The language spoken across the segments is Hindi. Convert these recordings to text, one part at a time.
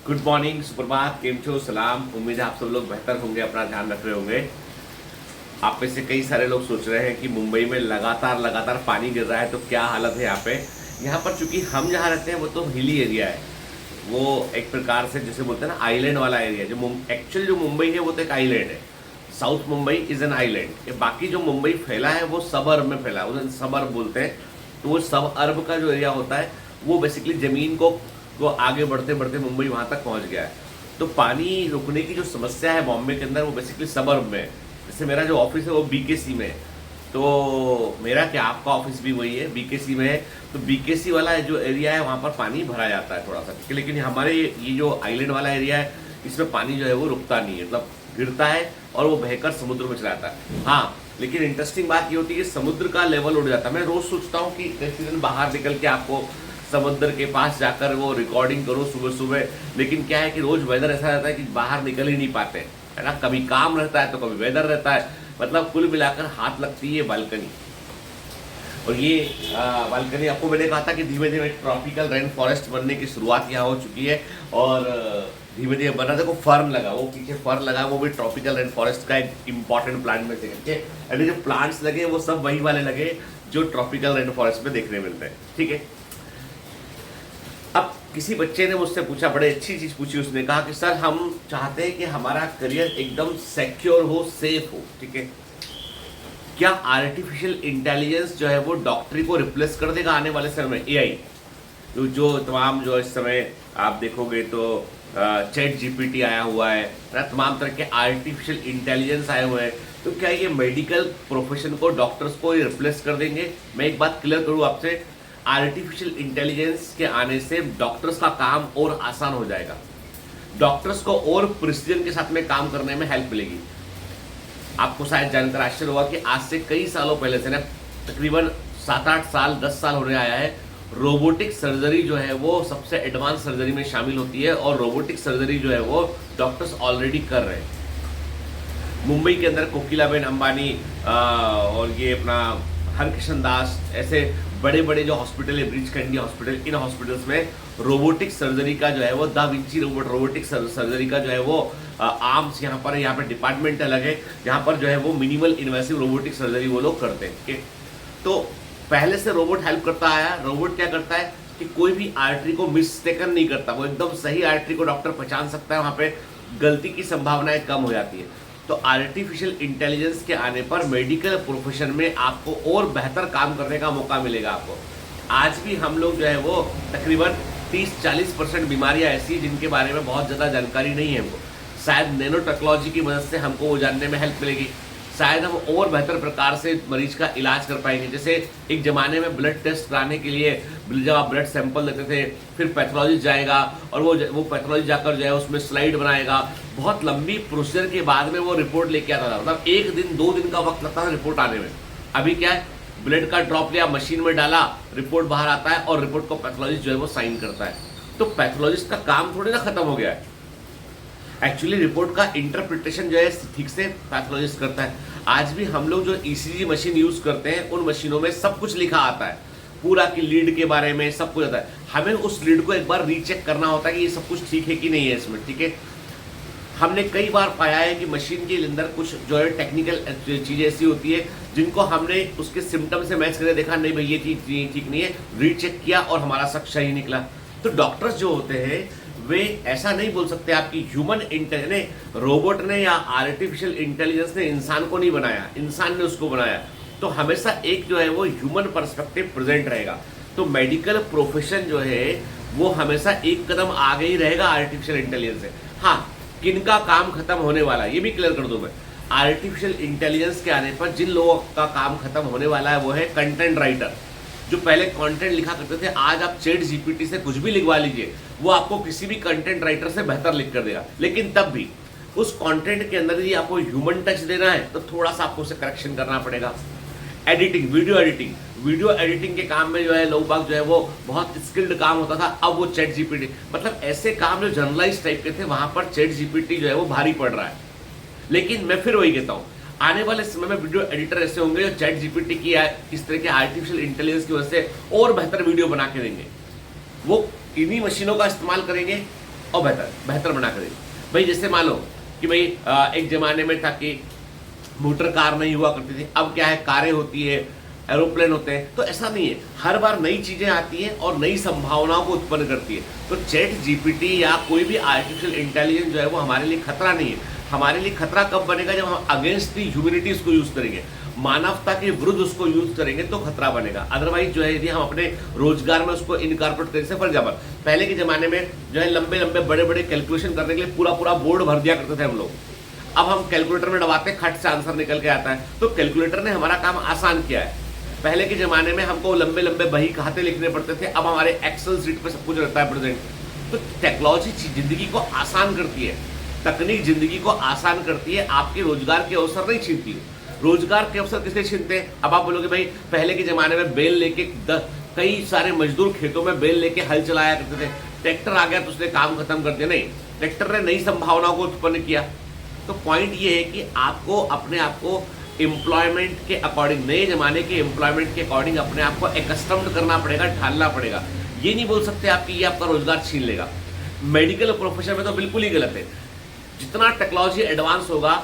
गुड मॉर्निंग, सुप्रभात, केम छो, सलाम। उम्मीद है आप सब लोग बेहतर होंगे, अपना ध्यान रख रहे होंगे। आप में से कई सारे लोग सोच रहे हैं कि मुंबई में लगातार पानी गिर रहा है, तो क्या हालत है यहाँ पे। यहाँ पर चूंकि हम जहाँ रहते हैं वो तो हिली एरिया है, वो एक प्रकार से जैसे बोलते हैं ना आइलैंड वाला एरिया। जो एक्चुअल जो मुंबई है वो तो एक आइलैंड है। South Mumbai is an island. ये बाकी जो मुंबई फैला है वो सब अर्ब में फैला है, उसे सब अर्ब बोलते हैं। तो वो सब अर्ब का जो एरिया होता है वो बेसिकली जमीन को आगे बढ़ते बढ़ते मुंबई वहाँ तक पहुँच गया है। तो पानी रुकने की जो समस्या है बॉम्बे के अंदर वो बेसिकली सबर्ब में है। जैसे मेरा जो ऑफिस है वो बीकेसी में है, तो मेरा क्या आपका ऑफिस भी वही है, बीकेसी में है। तो बीकेसी वाला जो एरिया है वहाँ पर पानी भरा जाता है थोड़ा सा, ठीक है। लेकिन हमारे ये जो आइलैंड वाला एरिया है इसमें पानी जो है वो रुकता नहीं है, मतलब गिरता है और वो बहकर समुद्र में चला जाता है। हाँ, लेकिन इंटरेस्टिंग बात ये होती है कि समुद्र का लेवल उड़ जाता है। मैं रोज सोचता हूँ कि किसी दिन बाहर निकल के आपको समुद्र के पास जाकर वो रिकॉर्डिंग करो सुबह सुबह, लेकिन क्या है कि रोज वेदर ऐसा रहता है कि बाहर निकल ही नहीं पाते, है ना। कभी काम रहता है तो कभी वेदर रहता है, मतलब कुल मिलाकर हाथ लगती है बालकनी। और ये बालकनी आपको मैंने कहा था कि धीमे धीमे ट्रॉपिकल रेन फॉरेस्ट बनने की शुरुआत यहाँ हो चुकी है और धीमे धीमे बना। देखो फर्न लगा, वो पीछे फर्न लगा, वो भी ट्रॉपिकल रेन फॉरेस्ट का एक इंपॉर्टेंट प्लांट में से करके। यानी जो प्लांट्स लगे वो सब वही वाले लगे जो ट्रॉपिकल रेन फॉरेस्ट में देखने मिलते हैं, ठीक है। अब किसी बच्चे ने मुझसे पूछा, बड़े अच्छी चीज पूछी, उसने कहा कि सर हम चाहते हैं कि हमारा करियर एकदम सिक्योर हो, सेफ हो, ठीक है। क्या आर्टिफिशियल इंटेलिजेंस जो है वो डॉक्टरी को रिप्लेस कर देगा आने वाले समय में? एआई जो तमाम जो इस समय आप देखोगे तो चैट जीपीटी आया हुआ है ना, तमाम तरह के आर्टिफिशियल इंटेलिजेंस आए हुए हैं। तो क्या ये मेडिकल प्रोफेशन को, डॉक्टर्स को रिप्लेस कर देंगे? मैं एक बात क्लियर करूँ आपसे, आर्टिफिशियल इंटेलिजेंस के आने से डॉक्टर्स का काम और आसान हो जाएगा। डॉक्टर्स को और प्रिसीजन के साथ में काम करने में हेल्प मिलेगी। आपको शायद जानकर आश्चर्य होगा कि आज से कई सालों पहले से ना, तकरीबन 7-8 साल 10 साल होने आया है, रोबोटिक सर्जरी जो है वो सबसे एडवांस सर्जरी में शामिल होती है और रोबोटिक सर्जरी जो है वो डॉक्टर्स ऑलरेडी कर रहे हैं। मुंबई के अंदर कोकिलाबेन अंबानी और ये अपना हरकिशन दास, ऐसे बड़े बड़े जो हॉस्पिटल है, bridge candy hospital, in hospitals में रोबोटिक सर्जरी का जो है वो दा विंची रोबोटिक सर्जरी का जो है वो आर्म्स यहाँ पर डिपार्टमेंट अलग है, जहाँ पर जो है वो मिनिमल इन्वेसिव रोबोटिक सर्जरी वो लोग करते हैं, ठीक है। तो पहले से रोबोट हेल्प करता आया। रोबोट क्या करता है कि कोई भी आर्टरी को मिस्टेकन नहीं करता, वो एकदम सही आर्टरी को डॉक्टर पहचान सकता है, वहाँ पे गलती की संभावनाएं कम हो जाती है। तो आर्टिफिशियल इंटेलिजेंस के आने पर मेडिकल प्रोफेशन में आपको और बेहतर काम करने का मौका मिलेगा आपको। आज भी हम लोग जो है वो तकरीबन 30-40% बीमारियां ऐसी हैं जिनके बारे में बहुत ज़्यादा जानकारी नहीं है हमको। शायद नैनो टेक्नोलॉजी की मदद से हमको वो जानने में हेल्प मिलेगी। शायद हम और बेहतर प्रकार से मरीज का इलाज कर पाएंगे। जैसे एक ज़माने में ब्लड टेस्ट कराने के लिए जब आप ब्लड सैंपल लेते थे, फिर पैथोलॉजिस्ट जाएगा और वो पैथोलॉजिस्ट जाकर जो है उसमें स्लाइड बनाएगा, बहुत लंबी प्रोसीजर के बाद में वो रिपोर्ट लेके आता था, मतलब 1 दिन 2 दिन का वक्त लगता था रिपोर्ट आने में। अभी क्या है, ब्लड का ड्रॉप लिया, मशीन में डाला, रिपोर्ट बाहर आता है और रिपोर्ट को पैथोलॉजिस्ट जो है वो साइन करता है। तो पैथोलॉजिस्ट का काम थोड़ी ना खत्म हो गया है। एक्चुअली रिपोर्ट का इंटरप्रिटेशन जो है ठीक से पैथोलॉजिस्ट करता है। आज भी हम लोग जो ईसीजी मशीन यूज करते हैं उन मशीनों में सब कुछ लिखा आता है, पूरा की लीड के बारे में सब कुछ आता है। हमें उस लीड को एक बार रीचेक करना होता है कि ये सब कुछ ठीक है कि नहीं है इसमें, ठीक है। हमने कई बार पाया है कि मशीन के अंदर कुछ जो है टेक्निकल चीज़ें ऐसी होती है जिनको हमने उसके सिम्टम से मैच करके देखा, नहीं भाई ये चीज़ ठीक नहीं है, रीचेक किया और हमारा सब सही निकला। तो डॉक्टर्स जो होते हैं वे ऐसा नहीं बोल सकते आपकी ह्यूमन इंटेलिजेंस, रोबोट ने या आर्टिफिशियल इंटेलिजेंस ने इंसान को नहीं बनाया, इंसान ने उसको बनाया। तो हमेशा एक जो है वो ह्यूमन पर्सपेक्टिव प्रेजेंट रहेगा। तो मेडिकल प्रोफेशन जो है वो हमेशा एक कदम आगे ही रहेगा आर्टिफिशियल इंटेलिजेंस से। हाँ, किनका काम खत्म होने वाला है ये भी क्लियर कर दूं मैं। आर्टिफिशियल इंटेलिजेंस के आने पर जिन लोगों का काम खत्म होने वाला है वो है कंटेंट राइटर। जो पहले कंटेंट लिखा करते थे, आज आप चैट जीपीटी से कुछ भी लिखवा लीजिए, वो आपको किसी भी कंटेंट राइटर से बेहतर लिख कर देगा। लेकिन तब भी उस कंटेंट के अंदर यदि आपको ह्यूमन टच देना है तो थोड़ा सा आपको उसे करेक्शन करना पड़ेगा। एडिटिंग, वीडियो एडिटिंग के काम में जो है लोग बाग जो है वो बहुत स्किल्ड काम होता था, अब वो चैट जीपीटी, मतलब ऐसे काम जो जनरलाइज टाइप के थे वहां पर चैट जीपीटी जो है वो भारी पड़ रहा है। लेकिन मैं फिर वही कहता हूँ, आने वाले समय में वीडियो एडिटर ऐसे होंगे जो चैट जीपीटी की इस तरह के आर्टिफिशियल इंटेलिजेंस की वजह से और बेहतर वीडियो बना के देंगे। वो इन्हीं मशीनों का इस्तेमाल करेंगे और बेहतर बना कर देगी। भाई जैसे मान लो कि भाई एक जमाने में था कि मोटर कार नहीं हुआ करती थी, अब क्या है, कारें होती है, एरोप्लेन होते हैं। तो ऐसा नहीं है, हर बार नई चीजें आती हैं और नई संभावनाओं को उत्पन्न करती है। तो चैट जीपीटी या कोई भी आर्टिफिशियल इंटेलिजेंस जो है वो हमारे लिए खतरा नहीं है। हमारे लिए खतरा कब बनेगा, जब हम अगेंस्ट दी ह्यूमैनिटी उसको यूज करेंगे, मानवता के विरुद्ध उसको यूज करेंगे तो खतरा बनेगा। अदरवाइज जो है यदि हम अपने रोजगार में उसको इनकॉर्पोरेट करें, फॉर एग्जाम्पल पहले के जमाने में जो है लंबे लंबे बड़े बड़े कैलकुलेशन करने के लिए पूरा पूरा बोर्ड भर दिया करते थे हम लोग। अब हम कैलकुलेटर में दबाते, खट से आंसर निकल के आता है। तो कैलकुलेटर ने हमारा काम आसान किया है। पहले के जमाने में हमको लंबे लंबे बही खाते लिखने पड़ते थे, अब हमारे एक्सेल शीट पे सब कुछ रहता है प्रेजेंट। तो टेक्नोलॉजी जिंदगी को आसान करती है, तकनीक जिंदगी को आसान करती है, आपके रोजगार के अवसर नहीं छीनती है। रोजगार के अवसर किसने छीनते हैं? अब आप बोलोगे भाई पहले के जमाने में बैल लेके कई सारे मजदूर खेतों में बैल लेके हल चलाया करते थे, ट्रैक्टर आ गया तो उसने काम खत्म कर दिया। नहीं, ट्रैक्टर ने नई संभावनाओं को उत्पन्न किया। तो पॉइंट ये है कि आपको अपने आप को एम्प्लॉयमेंट के अकॉर्डिंग, नए जमाने के एम्प्लॉयमेंट के अकॉर्डिंग अपने आप को एकस्टम्ड करना पड़ेगा, ढालना पड़ेगा। ये नहीं बोल सकते आप कि ये आपका रोजगार छीन लेगा। मेडिकल प्रोफेशन में तो बिल्कुल ही गलत है। जितना टेक्नोलॉजी एडवांस होगा,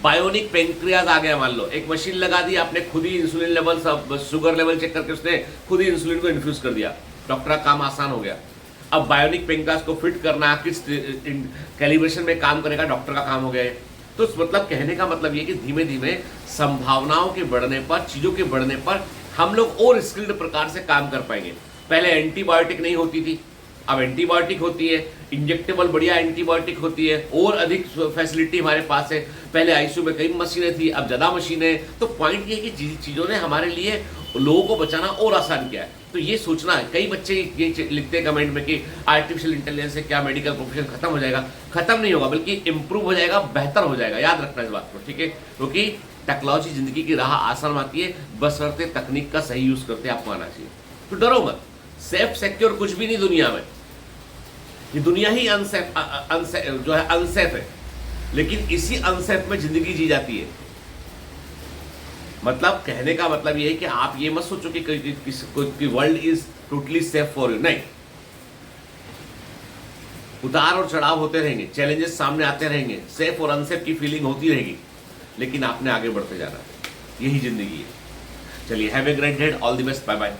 बायोनिक पेंक्रियाज आ गया, मान लो एक मशीन लगा दी आपने, खुद ही इंसुलिन लेवल, सब शुगर लेवल चेक करके उसने खुद ही इंसुलिन को इन्फ्यूज कर दिया, डॉक्टर का काम आसान हो गया। अब बायोनिक पेंक्रियाज को फिट करना, किस कैलिब्रेशन में काम करेगा, डॉक्टर का काम हो गया है। तो मतलब कहने का मतलब ये कि धीमे धीमे संभावनाओं के बढ़ने पर, चीजों के बढ़ने पर हम लोग और स्किल्ड प्रकार से काम कर पाएंगे। पहले एंटीबायोटिक नहीं होती थी, अब एंटीबायोटिक होती है, इंजेक्टेबल बढ़िया एंटीबायोटिक होती है, और अधिक फैसिलिटी हमारे पास है। पहले आईसीयू में कई मशीनें थी, अब ज्यादा मशीनें। तो पॉइंट ये है कि चीजों ने हमारे लिए लोगों को बचाना और आसान किया है। तो ये सोचना है, कई बच्चे ये लिखते हैं कमेंट में कि आर्टिफिशियल इंटेलिजेंस से क्या मेडिकल प्रोफेशन खत्म हो जाएगा। खत्म नहीं होगा, बल्कि इंप्रूव हो जाएगा, बेहतर हो जाएगा। याद रखना इस बात को, ठीक है? क्योंकि टेक्नोलॉजी जिंदगी की राह आसान बनाती है, बशर्ते तकनीक का सही यूज करते आपको आना चाहिए। तो डरो मत, सेफ सिक्योर कुछ भी नहीं दुनिया में। ये दुनिया ही अनसेफ जो है अनसेफ है, लेकिन इसी अनसेफ में जिंदगी जी जाती है। मतलब कहने का मतलब ये है कि आप ये मत सोचो कि world is totally safe for you. नहीं, उतार और चढ़ाव होते रहेंगे, चैलेंजेस सामने आते रहेंगे, सेफ और अनसेफ की फीलिंग होती रहेगी, लेकिन आपने आगे बढ़ते जाना है। यही जिंदगी है। चलिए, have a great day, all the best, bye bye.